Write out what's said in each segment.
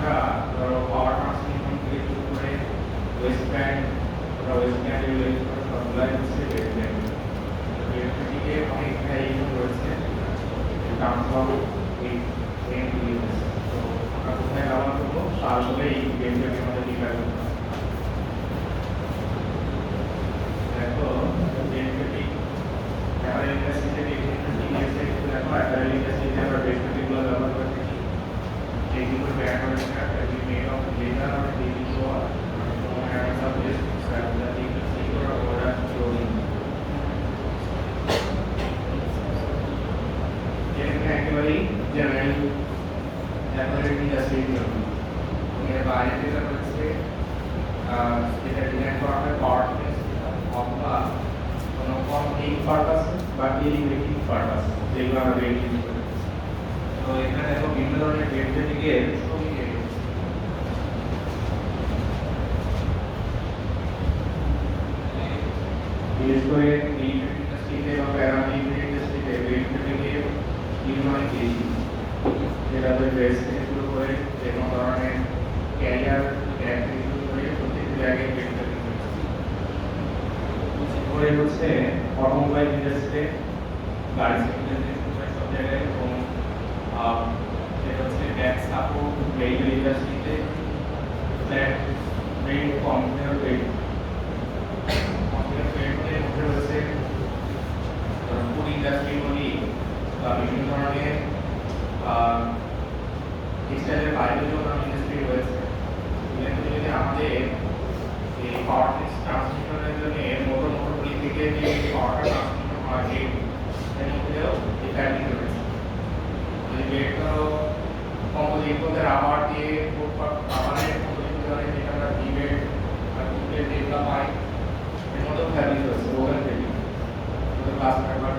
আমরা ধরো power transmission থেকে শুরু করে ওয়েস্ট ব্যান্ড ওয়েস্ট ব্যান্ড সবগুলাই হচ্ছে ওয়েস্ট ব্যান্ড থেকে অনেক ভ্যারিয়েশন রয়েছে টার্মস অফ এই তো আমরা কোথায় ব্যবহার করবো আসলে এই বেন্ডটাকে আমাদের ডিক্লেয়ার করতে হবে। দেখো বেন্ডটি আমরা ইউনিভার্সিটিতে দেখো একটা ইউনিভার্সিটিতে আমরা বেন্ডটিগুলো ব্যবহার করে থাকি এইগুলো ব্যান্ড করে থাকি মেড অফ লেজার আর digital war and some risks that the sector of order clothing. একেবারে জেনারেল অ্যাপারেল ইন্ডাস্ট্রি এর বাইরে যেটা হচ্ছে যেটা ডিজাইন করা হয় পাওয়ার অথবা কোনো কমপ্লিট পারপাস বা ইলিমিনেটিভ পারপাস যেগুলো আমরা বেড ইউজ করি। তো এখানে দেখো বিভিন্ন ধরনের বেডের দিকে বিশেষ করে মিলিটারি ইন্ডাস্ট্রিতে বা প্যারামিলিটারি ইন্ডাস্ট্রিতে বেডটাকে ইউজ অনেক বেশি, যেটা ড্রেস থেকে শুরু করে যে কোনো ধরনের ক্যারিয়ার ব্যাগ থেকে শুরু করে প্রত্যেকটি ব্যাগে বেডটা করে হচ্ছে অটোমোবাইল ইন্ডাস্ট্রিতে গাড়ি সেক্টরে সব জায়গায় এবং যেটা হচ্ছে ব্যাগ সাপোর্ট রেলওয়ে ইন্ডাস্ট্রিতে flat rate computer rate food industry বলি বা বিভিন্ন ধরনের টেক্সটাইলের বাইরেও যখন ইন্ডাস্ট্রি রয়েছে যদি আমাদের এই পাওয়ার ট্রান্সমিশনের জন্য মোটরগুলি থেকে যে পাওয়ারটা ট্রান্সমিশন হয় এর মধ্যেও এই ফ্যাক্টরি রয়েছে। যদি বেডটা কম্পোজিটদের আবার দিয়ে আবারের কম্পোজিট যেটা আমরা ডিবেট আর ফুডের যেগুলো পাই এর মধ্যেও ফ্যাব্রিক রয়েছে ওভেন ফেব্রিক ক্লাস ফাইবার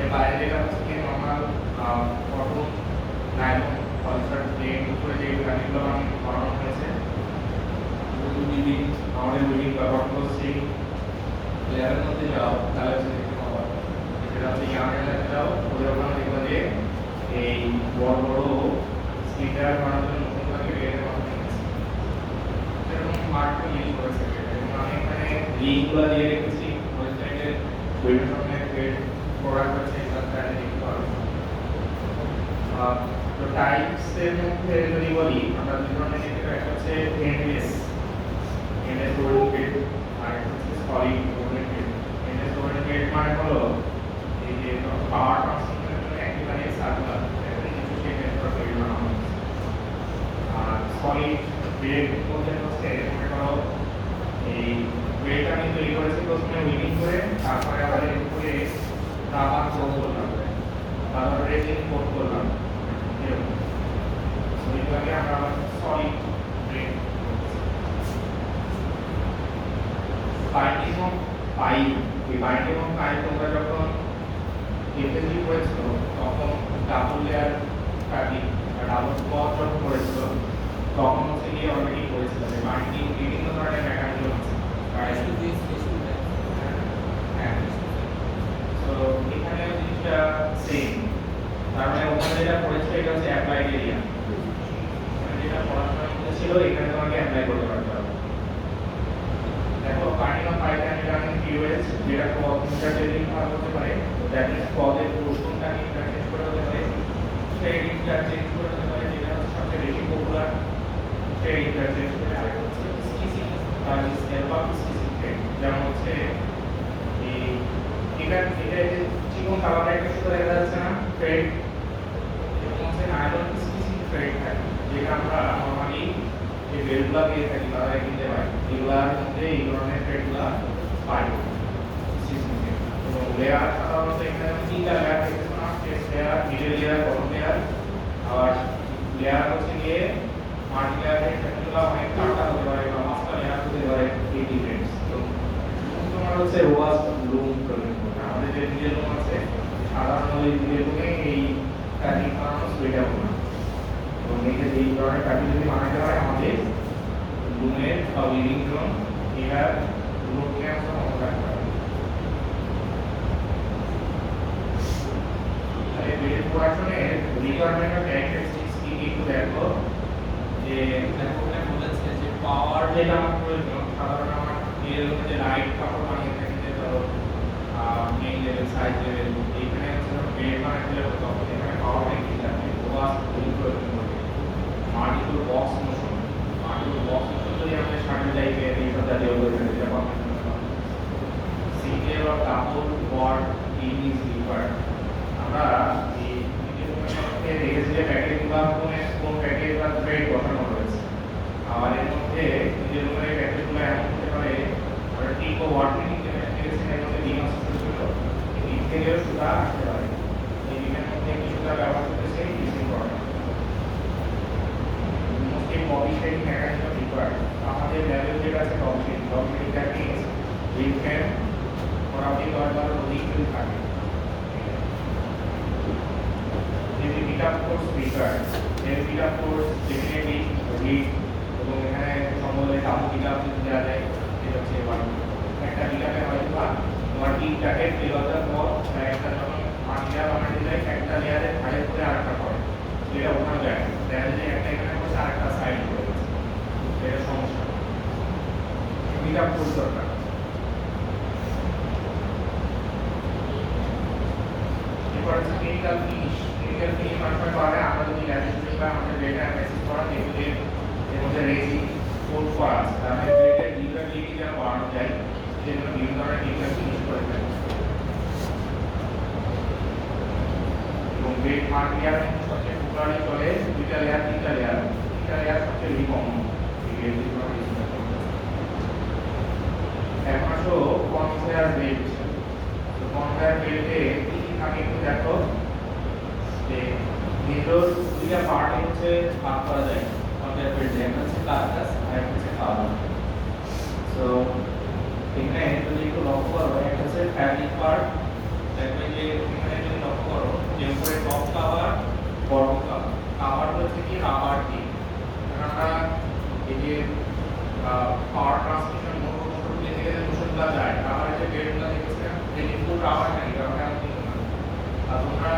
এর বাইরে যেটা হচ্ছে কি normal cotton nylon polyester plain উপরে যে ফ্যাব্রিকগুলো বানানো হয়েছে আমাদের বিল্ডিং বা কম্পোজিং লেয়ারের মধ্যে যাও তাহলে হচ্ছে দেখতে পাবো যেটা হচ্ছে ইয়াং এলাকা যাও ওদের ওখানে দেখবো যে এই বড় বড় স্পিকার বানানোর জন্য নতুন করে বেড়ে এরকম মার্কেট ইউজ করেছে আমি এখানে লিঙ্কগুলো দিয়ে রেখেছি ওয়েবসাইটে বিভিন্ন ধরনের পেড প্রোডাক্ট আছে তার দেখতে পারো। তো টাইপসের মধ্যে যদি বলি আমরা দুই ধরনের দেখতে পাই, একটা হচ্ছে এনএস ওরিয়েন্টেড আর একটা হচ্ছে সলিড ওরিয়েন্টেড। এনএস ওরিয়েন্টেড মানে হলো এই যে পাওয়ার ট্রান্সমিশনের জন্য একেবারে সার্কুলার কিছু শেপের উপর তৈরি বানানো হয়। আর সলিড বেড বলতে হচ্ছে মনে করো এই বেডটা আমি তৈরি করেছি প্রথমে উইলিং করে তারপরে আবার এর উপরে রাবার কোট করলাম তারপরে রেজিন কোট করলাম এরকম। এইভাবে আমরা আবার solid bed binding of pipe এই বাইন্ডিং অফ পাইপ তোমরা যখন এফএসজি করেছো তখন ডাবল লেয়ার ফ্যাব্রিক বা ডাবল স্পট যখন করেছো তখন হচ্ছে গিয়ে অলরেডি করেছিল যে বাইন্ডিং বিভিন্ন ধরনের মেকানিজম আছে। তো এখানে জিনিসটা সেম, তার মানে ওখানে যেটা করেছে এটা হচ্ছে অ্যাপ্লাইড এরিয়া, যেটা পড়াশোনার মধ্যে ছিল এখানে তোমাকে অ্যাপ্লাই করতে পারতে হবে। দেখো binding of pipe and running POS যেটা পদ ইন্টারচেঞ্জিং ভাবে হতে পারে, দ্যাট মিন্স পদের পোর্শনটাকে ইন্টারচেঞ্জ করে হতে পারে, থ্রেড ইন্টারচেঞ্জ করে হতে পারে, যেটা হচ্ছে সবচেয়ে বেশি পপুলার থ্রেড ইন্টারচেঞ্জ করে। আর হচ্ছে স্টিচিং আর স্কেলপ স্টিচিং থ্রেড, যেমন হচ্ছে এই এটা চিকন কালারের একটা সুতো দেখা যাচ্ছে না থ্রেড, এবং হচ্ছে নাইলন স্টিচিং থ্রেড থাকে যেটা আমরা নরমালি এই বেল্টগুলো পেয়ে থাকি তারা কিনতে পাই, এগুলার মধ্যে এই ধরনের থ্রেডগুলো পাই স্টিচিং থ্রেড। এবং লেয়ার সাধারণত এখানে তিনটা লেয়ার দেখতে পাওয়া, face layer, middle layer, bottom layer. আবার লেয়ার হচ্ছে গিয়ে মাল্টি লেয়ারের থ্রেডগুলো অনেক কাটা হতে পারে বা মাস্টার লেয়ার হতে পারে এই ডিফারেন্স। তো তোমার হচ্ছে রোয়াস লুম প্রয়োজন করবে, আমাদের যে নিজের লুম আছে সাধারণত এই নিজের লুমে এই কাটিং বানানো সুইটেবল না, এবং এই ধরনের কাটিং যদি বানাতে হয় আমাদের লুমের বা উইভিং জোন এটার লুমকে আমরা মনে রাখতে হবে। তাহলে বেড প্রোডাকশনের রিকোয়ারমেন্ট অফ ক্যারেক্টারিস্টিক্স এদিকে একটু দেখো যে দেখো ওখানে বলেছে যে পাওয়ার যেটা আমার প্রয়োজন সাধারণ আমার এর মধ্যে লাইট কাপড় বানিয়ে থাকে যে ধরো মেইন লেভেল সাইজ লেভেল এইখানে হচ্ছে ধরো বেড বানাতে হলে তখন এখানে পাওয়ার ব্যাংক দিতে হবে ওয়াস তৈরি প্রয়োজন করবে মাল্টিপল বক্স মোশন যদি আমাদের সামনে যাইবে এই সব জাতীয় প্রয়োজন যেটা পাবেন single or double word in is required আমরা এই ভিডিওতে দেখেছি যে প্যাকেজ বা কোন প্যাকেজ বা থ্রেড বসানো রয়েছে আর এর মধ্যে নিজের উপরে প্যাকেজগুলো এমন হতে পারে আমরা টিক ও ওয়ার্ড মিনিং যে দেখেছি এর মধ্যে ডিম ছোট ছোট এই ডিম থেকেও সুতা আসতে পারে এই ডিমের মধ্যে কি সুতা ব্যবহার করতেছে ইউজিং করা mostly body shading mechanism required আমাদের লেভেল যেটা আছে body shading that means we can মোটামুটি 10 অধিক যদি থাকে যদি বিটা কোর্স রিকোয়ার্ড এর বিটা কোর্স ডেফিনেটলি রিড এবং এখানে সম্বন্ধে ডাবল বিটা দেওয়া যায় এটা হচ্ছে একটা বিটাকে হয়তো বা তোমার তিনটাকে ফেলার পর একটা যখন মাটিটা বানাতে যায় একটা লেয়ারে ভাড়ে করে আরেকটা করে যেটা ওখানে যায় দেখা যায় একটা এখানে করছে আরেকটা সাইড করে এটা সমস্যা বিটা কোর্স দরকার ক্লিনিক্যাল ফিনিশ মানে করে আমরা যদি ল্যাবরেটরি বা আমাদের ডেটা অ্যানালাইসিস করা যেগুলো এর মধ্যে রেজি কোড করা আছে তার মানে ডেটা ডিউরেবিলিটি যেন বাড়ানো যায় সেজন্য বিভিন্ন ধরনের ক্লিনিক্যাল ফিনিশ করে থাকে এবং বেড মার্কিয়ার সবচেয়ে পপুলারলি চলে দুইটা লেয়ার তিনটা লেয়ার সবচেয়ে বেশি কমন এখন আসো কনভেয়ার বেল্ট কনভেয়ার বেল্টে কি থাকে একটু দেখো যে মেজর দুইটা পার্ট হচ্ছে ভাগ করা যায় কনভেয়ার বেল্টে একটা হচ্ছে কার্কাস আর একটা হচ্ছে কাভার সো এখানে যদি একটু লক্ষ্য করো একটা হচ্ছে ফ্যাব্রিক পার্ট দেখবে যে এখানে যদি লক্ষ্য করো যে উপরে টপ কাভার বটম কাভার হচ্ছে কি রাবার কি আমরা এই যে পাওয়ার ট্রান্সমিশন মোটরগুলি থেকে যে মোশনগুলো যায় কাভারের যে বেল্টগুলো দেখেছিলাম যে ইনপুট রাবার নাই রাবার এমন কিছু না আর তোমরা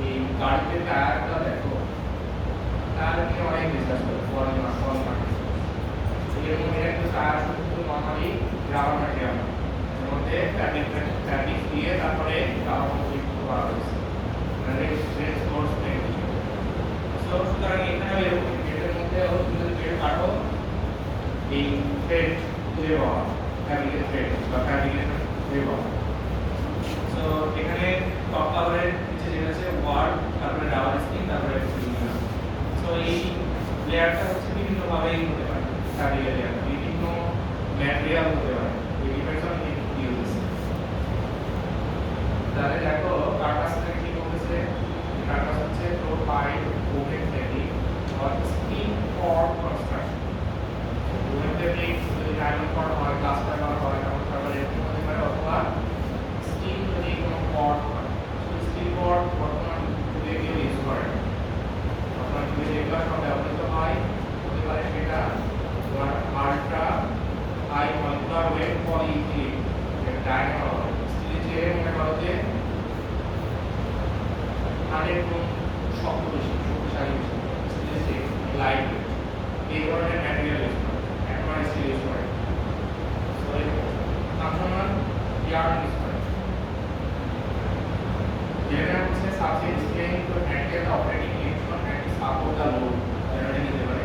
এই গাড়িতে টায়ারগুলো দেখো টায়ার নিয়ে অনেক ডিসকাস করো ফরেন মার্কেট এর মধ্যে একটা টায়ার শুধু নর্মালি রাবার ম্যাটেরিয়াল এর মধ্যে ফ্যাব্রিক দিয়ে তারপরে রাবার কমপ্লিট করা হয়েছে মানে স্ট্রেস ফোর্স নেই সো সুতরাং এখানে এরকম এর মধ্যে যদি বেল্ট কাটো এই থ্রেড খুঁজে পাওয়া ফ্যাব্রিকের থ্রেড বা ফ্যাব্রিকের খুঁজে পাওয়া সো এখানে টপ কাভারের নিচে যেটা আছে ওয়ার্ড তারপরে রাবার স্কিন তারপরে সো এই লেয়ারটা হচ্ছে বিভিন্ন ভাবে হতে পারে ফ্যাব্রিকের লেয়ার বিভিন্ন ম্যাটেরিয়াল হতে পারে এই ডিপেন্ডস অন ইউজ তাহলে দেখো কার্কাস থেকে কি বলতেছে কার্কাস হচ্ছে profile open fabric or skin for construction open fabric যদি নাইলন ফর হয় গ্লাস ফাইবার হয় তারপরে এরকম হতে পারে অথবা স্কিন যদি কোনো পট হয় স্কিন পট বর্তমান যুগে কেউ ইউজ করে বর্তমান যুগে যেগুলো সব ব্যবহৃত হয় হতে পারে সেটা তোমার ultra high molecular weight polyethylene dynamo স্টিলের যে মনে করো যে 100 গুণ শক্ত বেশি শক্তিশালী স্টিলের যে লাইট এই ধরনের ম্যাটেরিয়াল ইউজ করে অ্যাডভান্স স্টিল ইউজ করে সো সাধারণ ইয়ার্ন ইউজ করে যেটা হচ্ছে subject scaling to handle the operating electron and support the load যেটা নিতে পারে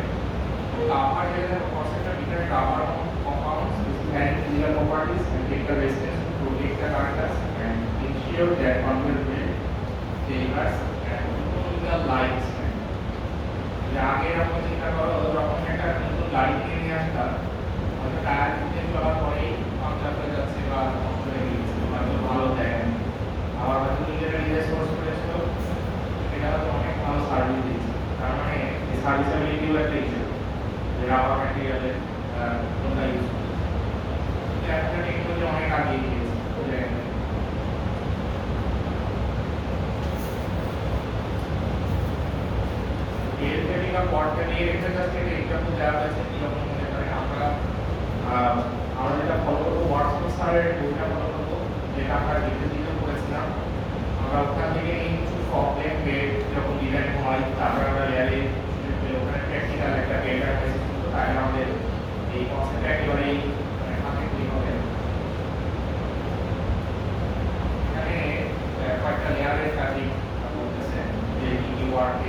কাভার যেটা কনসেপ্টটা ভিতরে cover compounds which carry physical properties and take the resistance to protect the conductors and ensure that conduit will delivers and economical lifespan. আগে এরকম চিন্তা করো যখন একটা নতুন গাড়ি কিনে নিয়ে আসতাম হয়তো টায়ার কিনে চলার পরেই পাংচার হয়ে যাচ্ছে বা নষ্ট হয়ে গেছে হয়তো ভালো দেয় আবার হয়তো নিজেরা নিজে সোর্স করেছিল এটা হয়তো অনেক ভালো সার্ভিস দিচ্ছে তার মানে এই সার্ভিসেবিলিটিও একটা ইস্যু যে রাবার ম্যাটেরিয়ালের কোনটা ইউজ করছে একটা টেকনোলজি অনেক আগে গিয়েছে এর ফেব্রিকা পটটা নিয়ে রেখে যাচ্ছে এটা এক্সাম্পল দেওয়া হয়েছে কিরকম মনে করে আমরা যেটা ফলো করবো ওয়াটসন স্যারের বইটা ফলো করবো যেটা আমরা ডিটেলসে করেছিলাম আমরা ওখান থেকে এই কিছু প্রবলেম বেড যখন ডিজাইন হয় তারপরে আমরা লেয়ারে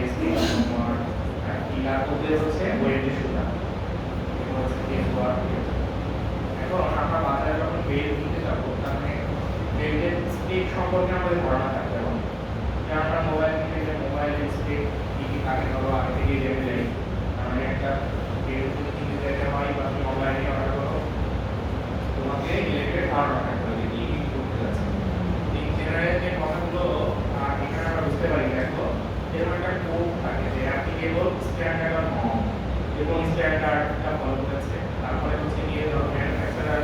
বেসিক তোমার কিলার করতে হচ্ছে ওয়েটের সুতা এটা হচ্ছে কেস ওয়ার। এখন আমরা বাজারে যখন বেল্ট কিনতে যাবো তার মানে বেল্টের স্পেক সম্পর্কে আমাদের ধারণা থাকতে হবে। যে আমরা মোবাইল কিনতে গেলে মোবাইলের স্পেক কি কি থাকে ধরো আগে থেকে জেনে যাই। তার মানে একটা বেল্ট যদি কিনতে যেতে হয় বা তুমি অনলাইনে অর্ডার করো তোমাকে রিলেটেড ধারণা থাকতে হবে কি কি করতে যাচ্ছে। এই জেনারেল যে কথাগুলো এখানে আমরা বুঝতে পারি দেখো এরকম একটা কোড থাকে যে অ্যাপ্লিকেবল স্ট্যান্ডার্ড অফ নর্ম এবং স্ট্যান্ডার্ডটা ফলো করছে। তারপরে হচ্ছে গিয়ে ধরো ম্যানুফ্যাকচারার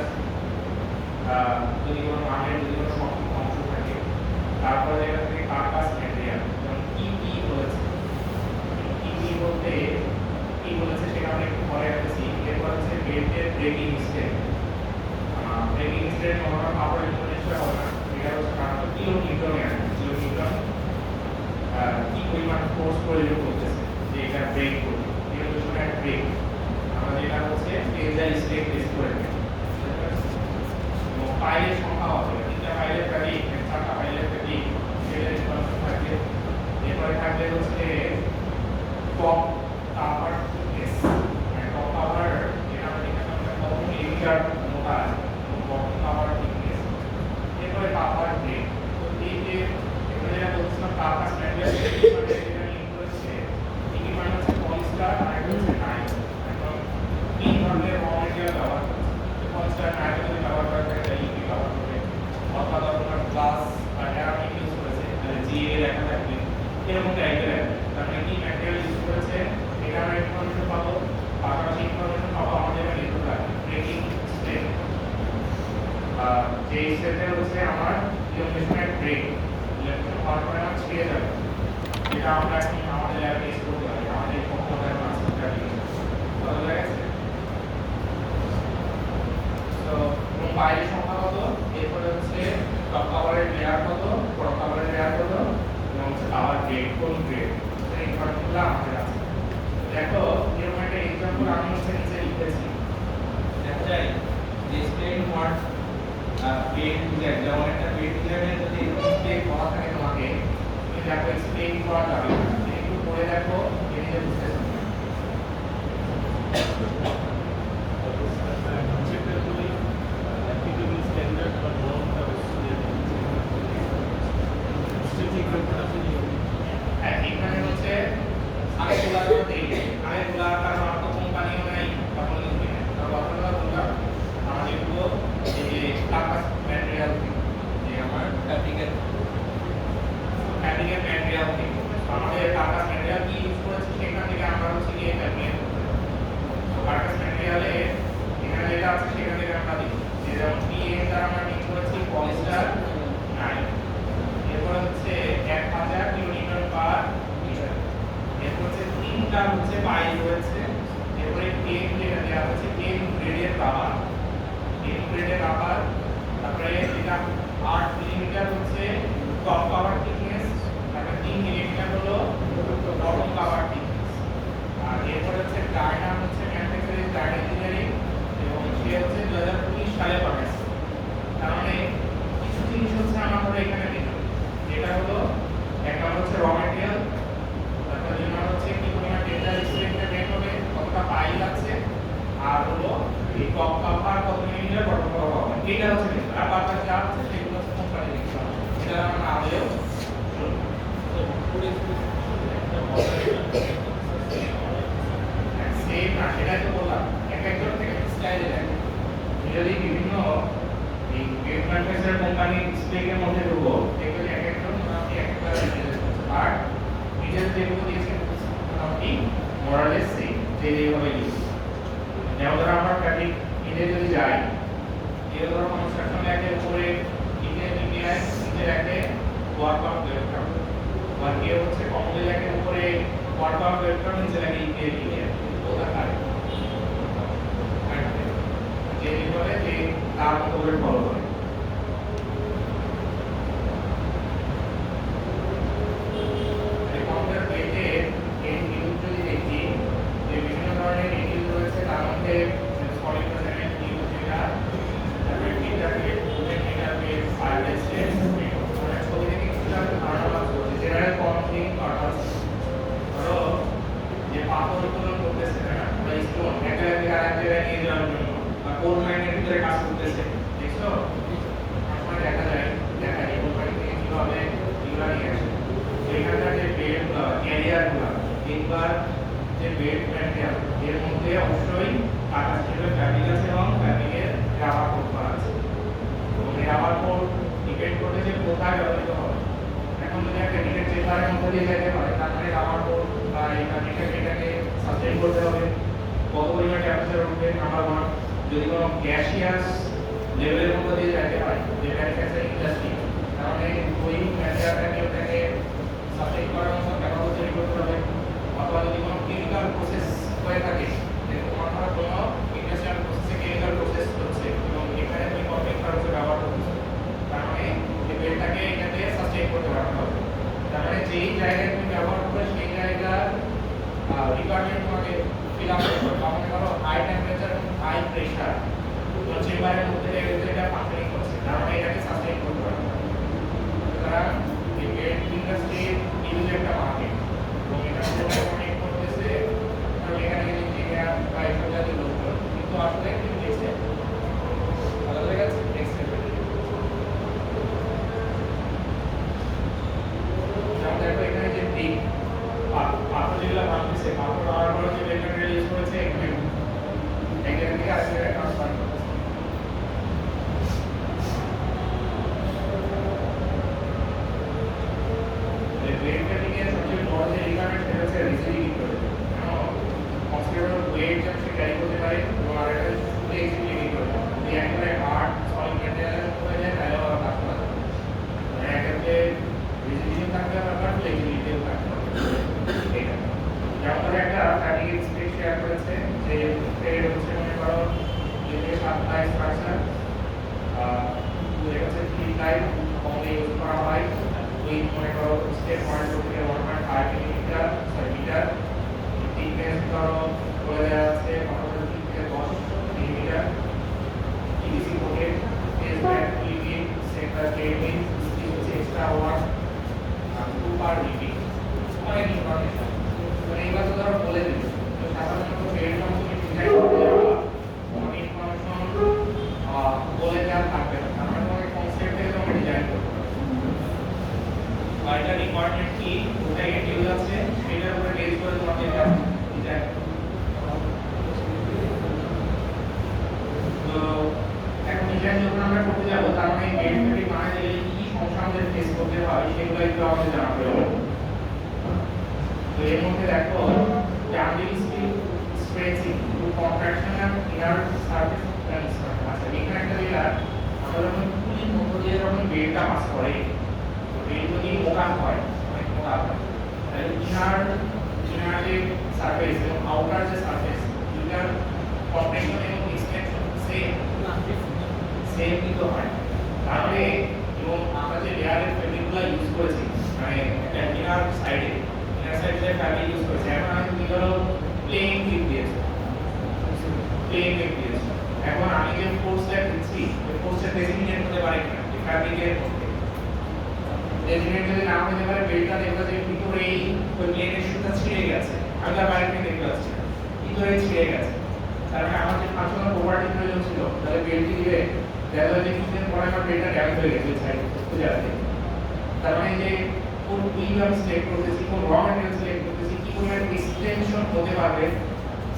যদি কোনো মানের যদি কোনো সংক্ষিপ্ত অংশ থাকে তারপরে এখান থেকে কার্কাস ম্যাটেরিয়াল যেমন কি বলেছে কি বলতে কি বলেছে সেটা আমরা একটু পরে রাখছি। এরপর হচ্ছে বেল্টের ব্রেকিং স্টেপ ব্রেকিং স্টেপ কোনো কাপড়ের জন্য নিশ্চয় হবে না। এটা হচ্ছে কারণ কিলো নিউটনে আছে কিলো নিউটন কি পরিমাণ ফোর্স প্রয়োগ করতেছে যে এটা ব্রেক করবে এটা হচ্ছে একটা ব্রেক। আমরা যেটা হচ্ছে টেনজাইল স্ট্রেক টেস্ট করে নেব। ফাইলের সংখ্যা হবে তিনটা ফাইলের ফ্যাব্রিক চারটা ফাইলের ফ্যাব্রিক সেটা ইনফরমেশন থাকবে। এরপরে থাকবে হচ্ছে top cover case top cover যেটা আমরা দেখালাম কত মিলিমিটার মোটা আছে টপ কাভার থিকনেস। এরপরে কাভার ব্রেক তো এই যে এখানে যেটা বলছিলাম কার্কাস ম্যাটেরিয়াল মানে যেটা লিংক করেছে কি মানে হচ্ছে পলিস্টার আর একটা হচ্ছে নাইলন। এখন তিন ধরনের র ম্যাটেরিয়াল ব্যবহার করছে পলিস্টার নাইলন যদি ব্যবহার করা থাকে তাহলে কি ব্যবহার করবে অথবা আপনার গ্লাস বা অ্যারামিক ইউজ করেছে তাহলে জিএ লেখা থাকবে এরকম টাইপের। তার মানে কি ম্যাটেরিয়াল ইউজ করেছে এটা আমরা ইনফরমেশন পাবো। পাশাপাশি ইনফরমেশন পাবো আমাদের এখানে লিখতে থাকবে ব্রেকিং স্টেপ যে স্টেপে হচ্ছে আমার ইলেকট্রিক ব্রেক ইলেকট্রিক হওয়ার পরে আমার ছিঁড়ে যাবে যেটা আমরা এখন আমাদের ল্যাবে টেস্ট করতে পারি আমাদের কম্পিউটার মাস্টার ভালো লাগছে। তো বাইরের সংখ্যা কত এরপরে হচ্ছে টপ কভারের লেয়ার কত বটম কভারের লেয়ার কত এবং হচ্ছে কাভার গ্রেড কোন গ্রেড এই ইনফরমেশনগুলো আমাদের আছে। দেখো এরকম একটা एग्जांपल আমি হচ্ছে নিচে লিখেছি দেখা যায় যে স্প্রেইং ওয়ার্ড পেন যে যেমন একটা পেন ডিজাইনের যদি স্প্রেইং করা থাকে তোমাকে তুমি দেখো স্প্রেইং করা যাবে একটু পড়ে দেখো এদিকে বুঝতে পারবে। এখানে হচ্ছে আগেগুলা কারণ আমার তো কোম্পানিও নেই তখন লিখবে বর্তমানে বললাম আমার যেগুলো এই যে কার্কাস ম্যাটেরিয়াল যে আমার ফ্যাব্রিকের ম্যাটেরিয়াল থেকে আমাদের কার্কাস ম্যাটেরিয়াল কি ইউজ করেছি সেখান থেকে আমরা হচ্ছে গিয়ে ফ্যাব্রিক কার্কাস ম্যাটেরিয়ালে এখানে যেটা আছে সেখান থেকে আমরা দিই যে যেমন পিএ দ্বারা আমরা ইউজ করেছি পলিস্টার নাইলন। এরপর হচ্ছে 1000 কিলোনিউটন পার মিটার। এরপর হচ্ছে তিনটা হচ্ছে পাইল রয়েছে। এরপরে 10 যেটা দেওয়া হচ্ছে 10 গ্রেডের রাবার 10 গ্রেডের রাবার। তারপরে যেটা 8 মিলিমিটার হচ্ছে টপ কভার থিকনেস তারপরে 3 মিলিমিটার হলো বটম কভার থিকনেস। আর এরপর হচ্ছে ডায়না হচ্ছে ম্যানুফ্যাকচারিং ডায়না ইঞ্জিনিয়ারিং এবং সে হচ্ছে 2019 সালে পাঠাইছে। তার মানে কিছু জিনিস হচ্ছে আমরা এখানে দেখি যেটা হলো একটা হচ্ছে র ম্যাটেরিয়াল তারপর জন্য হচ্ছে কি পরিমাণ ডেটা স্ট্রেংথে বের হবে কতটা পাইল আছে আর হলো এই টপ কভার কত মিলিমিটার বটম কভার এটা হচ্ছে আর বাকি যা আছে সেগুলো হচ্ছে কোম্পানি লিখতে হবে এটা আমরা না দিলেও সেম না সেটাই তো বললাম এক একজন থেকে স্টাইলে দেখে যদি বিভিন্ন এই ম্যানুফ্যাকচারার কোম্পানি স্পেকের মধ্যে ঢুকো দেখবে এক একজন মোটামুটি একটা আর নিজের যেগুলো দিয়েছে মোটামুটি মরালেস সেম যেভাবে লিখছে। যেমন ধরো আমরা ফ্যাব্রিক কিনে যদি যাই এই ধরো কনস্ট্রাকশন ল্যাবের উপরে ইন্ডিয়ান নিচে রাখে ওয়ার্ক অফ ওয়েলকাম আর কেউ হচ্ছে কমন ল্যাবের উপরে ওয়ার্ক অফ ওয়েলকাম নিচে রাখে ইন্ডিয়ান ওটা কারে যে বলে যে তার মতো করে ফলো করে। কম্পিউটার পেজে এই নিউজ যদি দেখি যে বিভিন্ন ধরনের নিউজ রয়েছে তার মধ্যে সলিড প্রজেক্ট নিউজ যেটা তারপরে ইন্টারনেট ওপেন ইন্টারনেট ফায়ারলেস ছবি থেকে কিছুটা ধারণা পাচ্ছি জেনারেল কনফিগ পারপাস শোন এক জায়গা থেকে আরেক জায়গায় নিয়ে যাওয়ার জন্য বা কোন লাইনের ভিতরে কাজ করতেছে দেখছো সময় দেখা যায় দেখা যায় কোন লাইন থেকে কিভাবে এগুলো নিয়ে আসে এখানকার যে বেড ক্যারিয়ারগুলো একবার যে বেড ম্যাটেরিয়াল এর মধ্যে অবশ্যই কাটা স্টিলের ফ্যাব্রিক আছে এবং ফ্যাব্রিকের রাবার কোট করা আছে এবং এই রাবার কোট ডিপেন্ড করে যে কোথায় ব্যবহৃত হবে এখন যদি একটা ডিটেল চেম্বারের মধ্যে দিয়ে যেতে পারে তাহলে রাবার কোট বা এই ফ্যাব্রিকের এটাকে সাবস্টেইন করতে হবে কত পরিমাণ টেম্পারেচার উঠবে নাম্বার 1 যদি কোনো গ্যাসিয়াস লেভেলের মধ্যে দিয়ে যেতে হয় যে ম্যানুফ্যাকচারিং ইন্ডাস্ট্রি তাহলে ওই ম্যাটেরিয়ালটাকে ওটাকে সাবস্টেইন করার মতো ক্যাপাবল তৈরি করতে হবে অথবা যদি কোনো কেমিক্যাল প্রসেস হয়ে থাকে যেরকম অথবা কোনো ইন্ডাস্ট্রিয়াল প্রসেসে কেমিক্যাল প্রসেস হচ্ছে এবং এখানে তুমি কমপ্লেক্স কারণে ব্যবহার করছো তার মানে এই বেলটাকে এটাতে সাবস্টেইন করতে পারতে হবে তার মানে যেই জায়গায় তুমি ব্যবহার করবে সেই জায়গার রিকোয়ারমেন্ট তোমাকে ফিল আপ করতে হবে মনে করো হাই টেম্পারেচার এবং হাই প্রেসার তো চেম্বারের মধ্যে এটা ফাংশনিং করছে তার মানে এটাকে সাবস্টেইন করতে পারবে সুতরাং এই বেল ইন্ডাস্ট্রির ইউজ একটা মার্কেট এবং এটা অনেক করতেছে কারণ এখানে ইঞ্জিনিয়ার বা এইসব জাতীয় লোকজন কিন্তু আসলে কি দেখছে ভালো লেগেছে নেক্সট যেমন দেখো এখানে যে টিক পাথর যেগুলো ভাঙতেছে পাথর হওয়ার পরে যে ম্যাটেরিয়াল ইউজ করেছে এখানে এক জায়গা থেকে আরেক জায়গায় ট্রান্সফার করতেছে রিসিভিং করে কনসিডারেবল ওয়েট যেন সে ক্যারি করতে পারে এবং আর এটা শুধু এক্সিকিউটিভ করে যদি একেবারে হার্ড সলিড ম্যাটেরিয়াল হয়ে যায় তাহলে আবার কাজ করা যাবে মানে এক্ষেত্রে রিসিভিং থাকতে হবে আবার ফ্লেক্সিবিলিটিও থাকতে হবে এটা যেমন ধরো একটা ফ্যাব্রিক স্পেক শেয়ার করেছে যে ট্রেড হচ্ছে মনে করো যে 7 স্ট্রাকচার এটা হচ্ছে 3 টাইপ কমনে ইউজ করা হয় ওই মনে করো স্টেপ 1 থেকে 1.5 মিলিমিটার মিটার থিকনেস ধরো বলে দেওয়া আছে 15 থেকে 10 মিলিমিটার ইডিসি কোডের face back limit centre cabin হচ্ছে এক্সট্রা ওয়ান 2 পার লিমিট অনেক ইনফরমেশন মানে এইবার তো ধরো বলে দিই তো সাধারণত বেড তুমি ডিজাইন করতে যাবে অনেক ইনফরমেশন বলে দেওয়া থাকবে না আমরা তোমাকে কনসেপ্ট থেকে তোমাকে ডিজাইন করতে হবে এটা রিকোয়ারমেন্ট কি ওটাই ইউজ আছে সেটার উপরে বেস করে তোমাকে এটা ডিজাইন তো এখন ডিজাইন যখন আমরা করতে যাব তার মানে বেড ফেব্রিক বানাতে গেলে কি সমস্যা আমাদের ফেস করতে হয় সেগুলো একটু আমাদের জানা প্রয়োজন তো এর মধ্যে দেখো জার্মিং still stretching to contraction of inner surface আচ্ছা এখানে একটা লেয়ার আমরা যখন কুলিং মধ্য দিয়ে যখন বেডটা পাস করে বেড যদি মোটা হয় অনেক মোটা হয় তাহলে ইনার যে সারফেস এবং আউটার যে সারফেস দুটার কম্প্রেশন এবং এক্সটেনশন সেম কিন্তু হয় তাহলে এবং আমরা যে লেয়ারের ফেব্রিকগুলো ইউজ করেছি মানে একটা ইনার সাইডে যে ফ্যাব্রিক ইউজ করেছি এখন আমি তুমি ধরো প্লেন ক্লিপ দিয়েছো এখন আমি যে ফোর্সটা দিচ্ছি ওই ফোর্সটা ডেজিগনেট হতে পারে কিনা এই ফ্যাব্রিকের মধ্যে ডেজিগনেট যদি না হতে পারে বেলটা দেখবা যে ভিতরে এই ওই প্লেনের সুতা ছিঁড়ে গেছে আমি তার বাইরে থেকে দেখতে পাচ্ছি না ভিতরে ছিঁড়ে গেছে তার মানে আমার যে ফাংশনাল প্রপার্টি প্রয়োজন ছিল তাহলে বেলটি দিলে দেখা যায় যে কিছুদিন পরে আমার বেলটা ড্যামেজ হয়ে গেছে সাইড খুঁজে আছে তার মানে যে কোন উইল আমি সিলেক্ট করতেছি কোন র ম্যাটেরিয়াল সিলেক্ট করতেছি কি পরিমাণ এক্সটেনশন হতে পারবে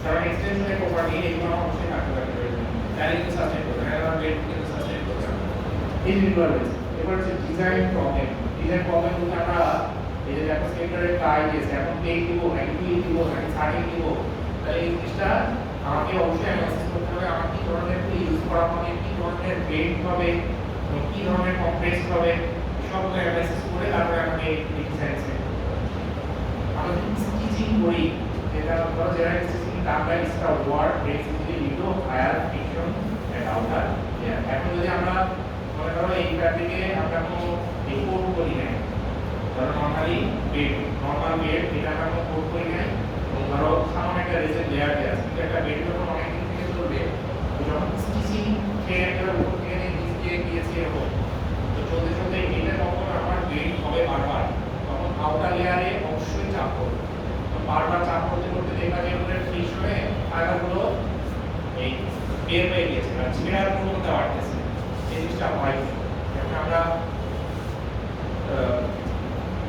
কারণ এক্সটেনশনের প্রপার্টি এগুলো আমার অবশ্যই থাকতে পারে তাহলে কিন্তু সাবজেক্ট করবে না আমার বেড কিন্তু সাবজেক্ট করবে এই জিনিসগুলো রয়েছে এবার হচ্ছে ডিজাইন প্রবলেম বলতে আমরা এই যে দেখো সেন্টারের টাই দিয়েছে এখন প্লেট দিব নাকি টুইল দিব নাকি সার্টিং দিব তাহলে এই জিনিসটা আমাকে অবশ্যই অ্যানালাইসিস করতে হবে আমার কি ধরনের টুল ইউজ করা হবে কি ধরনের বেড হবে এবং কি ধরনের কম্প্রেস হবে সবগুলো অ্যানালাইসিস করে তারপরে আমাকে ডিজাইন সেট করতে হবে আমরা স্টিচিং করি যেটা ধরো জেনারেল স্টিচিং আমরা এক্সট্রা ওয়ার্ড বেসিক্যালি লিখো হায়ার ফিকশন এন্ড আউটার এখন যদি আমরা মনে করো এই ফ্যাব্রিকে আমরা কোনো কোট করি না ধরো নরমাল বেড এটা আমরা কোনো কোট করি না এবং ধরো সামনে একটা রেজের লেয়ার দেওয়া আছে কিন্তু একটা বেড যখন অনেক দিন থেকে চলবে যখন স্টিচিং ট্রেনের উপর থেকে নিচ দিয়ে গিয়েছে এরকম তো চলতে চলতে এটা তখন আমার বেড হবে বারবার তখন আউটার লেয়ারে অবশ্যই চাপ পড়বে তো বারবার চাপ করতে করতে দেখা যায় ওদের ফ্রিজ হয়ে ফাইবারগুলো এই বের হয়ে গিয়েছে আর ছেঁড়ার প্রবণতা বাড়তেছে, এই জিনিসটা হয়। যেমন আমরা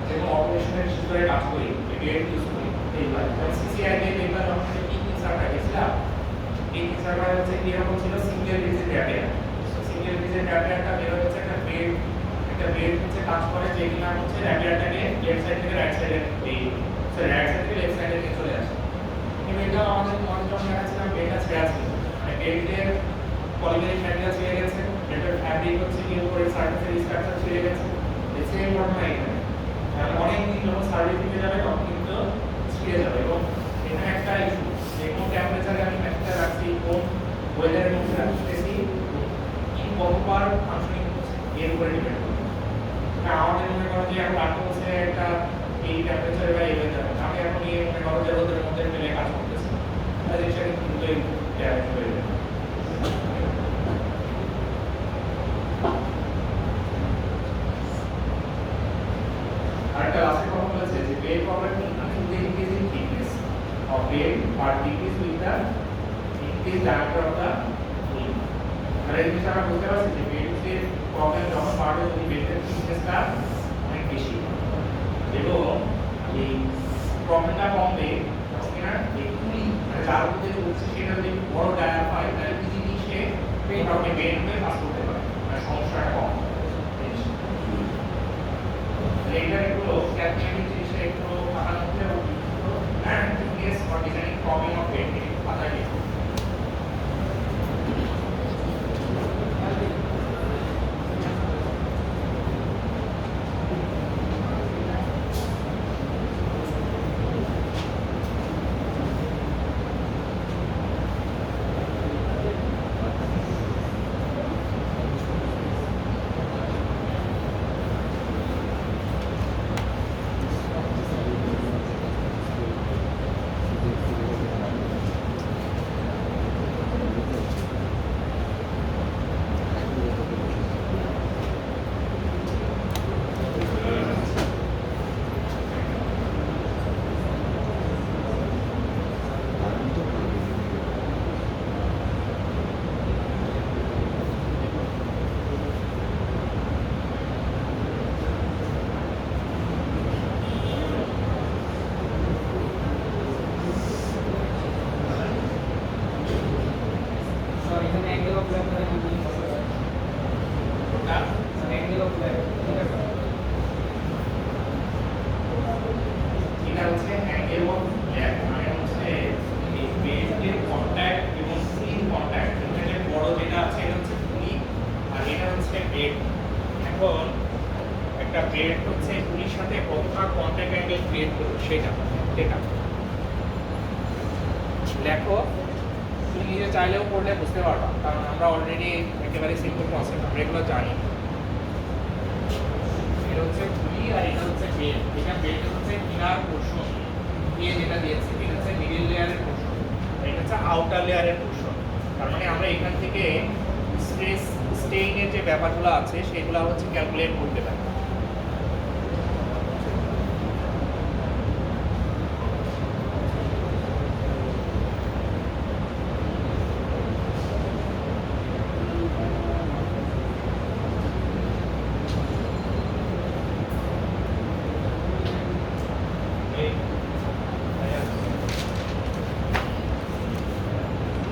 যেমন অপারেশনের ভিতরে কাজ করি, বেড ইউজ করি, এইবার সিসিআই এর পেপার আমরা কি সার্ভার গেছিলাম, এই সার্ভার হচ্ছে এরকম ছিল single visit rapier. Single visit র্যাপিয়ারটা বের হচ্ছে একটা বেড হচ্ছে কাজ করে, যে কিনা হচ্ছে র্যাপিয়ারটাকে লেফট সাইড থেকে রাইট সাইডে রাইট সাইড থেকে লেফট সাইডে নিয়ে চলে আসে। কিন্তু এটা আমাদের মনে যখন দেখাচ্ছিলাম বেডটা ছেড়ে আছে, মানে বেডের পলিমেরিক ম্যাটেরিয়াল ছেড়ে গেছে, বেডের ফ্যাব্রিক হচ্ছে কি উপরে সারফেসের স্ট্রাকচার ছেড়ে গেছে, সেম ঘটনা এখানে। অনেক দিন যখন সার্ভিস দিতে যাবে তখন কিন্তু ছিঁড়ে যাবে। এবং এখানে একটা ইস্যু, যে কোন টেম্পারেচারে আমি মেশিনটা রাখছি, কোন ওয়েদারের মধ্যে রাখতেছি, কি কতবার ফাংশনিং হচ্ছে, এর উপরে ডিপেন্ড করে। আমাদের মনে করো যে এখন 8 বছরে একটা এই টেম্পারেচারে বা এই ওয়েদারে আমি এখন এই মনে করো যে রোদের মধ্যে ফেলে কাজ করতেছি, তাহলে সেটা কিন্তু দ্রুতই ড্যামেজ হয়ে যাবে। আরেকটা লাস্টে কথা বলেছে যে bed property increase in thickness of bed or decrease with the increased diameter of the beam. আর এই জিনিসটা আমরা বুঝতে পারছি যে বেডের প্রবলেম যখন বাড়বে, যদি বেডের থিকনেসটা অনেক বেশি এবং এই প্রবলেমটা কমবে, তখন কিনা এই পুলি মানে যার মধ্যে যে উঠছে সেটা যদি বড় ডায়ার হয়, তাহলে ইজিলি সে মোটামুটি বেড হয়ে পাস করতে পারে, মানে সমস্যাটা কম। এইটার একটু ক্যালকুলেটিং জিনিসটা একটু খাতার মধ্যে thickness or designing problem of bed একটু খাতায় লিখো। এটা হচ্ছে অ্যাঙ্গেল অফ ল্যাব, মানে হচ্ছে এই বেডের কন্টাক্ট এবং সিল কন্টাক্ট, এখানে বড় যেটা আছে এটা হচ্ছে পুলি আর এটা হচ্ছে বেড। এখন একটা বেড হচ্ছে পুলির সাথে কতটা কন্টাক্ট অ্যাঙ্গেল ক্রিয়েট করবে সেটা লেখো। তুমি নিজে চাইলেও পড়লে বুঝতে পারবা, কারণ আমরা অলরেডি একেবারে সিম্পল কনসেপ্ট আমরা এগুলো জানি। এটা হচ্ছে পুলি আর এটা হচ্ছে বেড। এটা বেড হচ্ছে ইনার পোরশন, দিয়ে যেটা দিয়েছে এটা হচ্ছে মিডল লেয়ারের পোরশন, এটা হচ্ছে আউটার লেয়ারের পোরশন। তার মানে আমরা এখান থেকে স্ট্রেস স্টেইনের যে ব্যাপারগুলো আছে সেগুলো হচ্ছে ক্যালকুলেট করতে পারি।